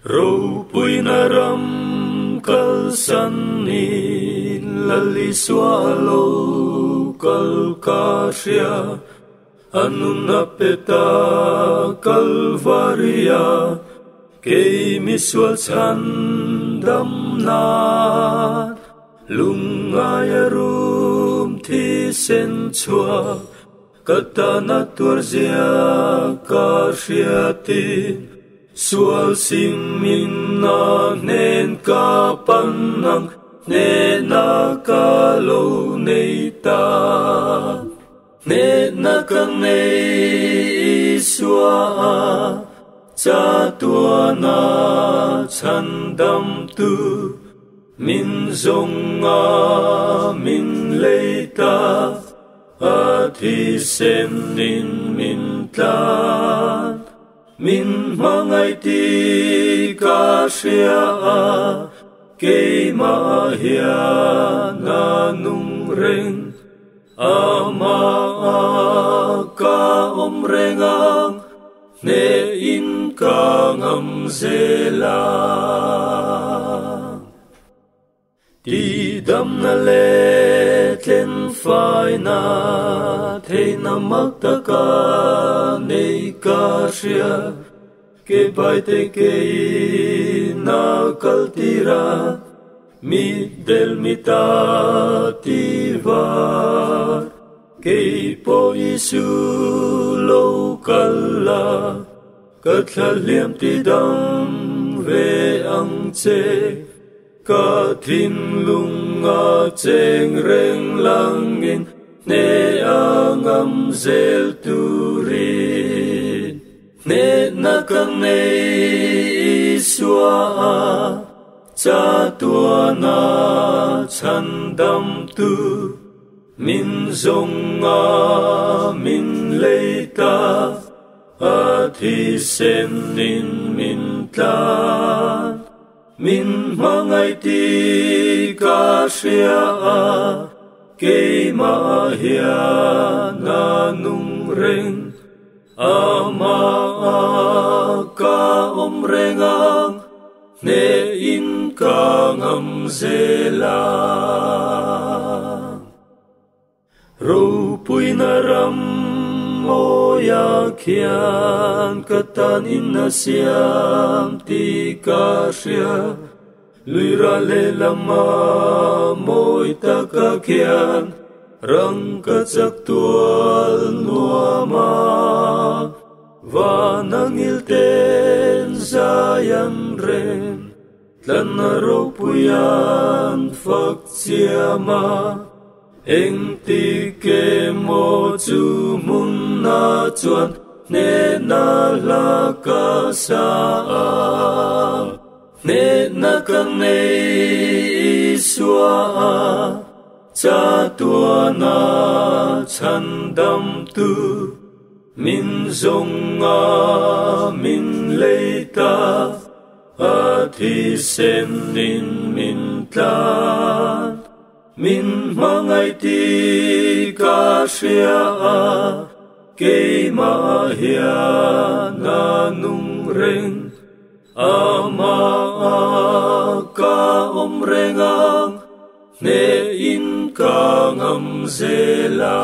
Râu pui na ram kal san ni lali swa lo kal kasia anun apeta kalvaria kei miswal chan dam na lungaya rum thi sen chua katana turzia kasiatin sual sim min na nen ka panang ne na ka lo nei ta ne na kang nei sua cha tua na chan dam tu min zong a min leita a thi sen nin min tlan min mangai ti ka sia a ke ma hia na nung reng ama ka om rengang ne in ka ngam zela ti dam na le ten phai na thei na mak ta ka nei ka sia ke bai te ke na kal tira mi del mita ti va ke po isu lo kala ka liam ti dam ve ang che ka thin lunga cheng reng langin ne angam zel turin ne na kang nei sua cha tua na chan dam tu min zong a min leita a thi sen nin min tlan min mangai ti ka sia a ke ma hia na nung reng ama ka om rengang ne in ka ngam zela ro pui na ram o ya khian katan in na siam ti ka sia luira le lama moi ta ka khian rang ka chak tual nuama va nangil ten zayan ren tlan na ro puyan phak chiama eng ti ke mo chu mun na chuan ne na la ka sa a ne na kang nei sua cha tua na chan dam tu min zong a min leita a thi sen nin min tlan min mangai ti ka sia a ke ma hia na nung reng ama ka om rengang ne in ka ngam zela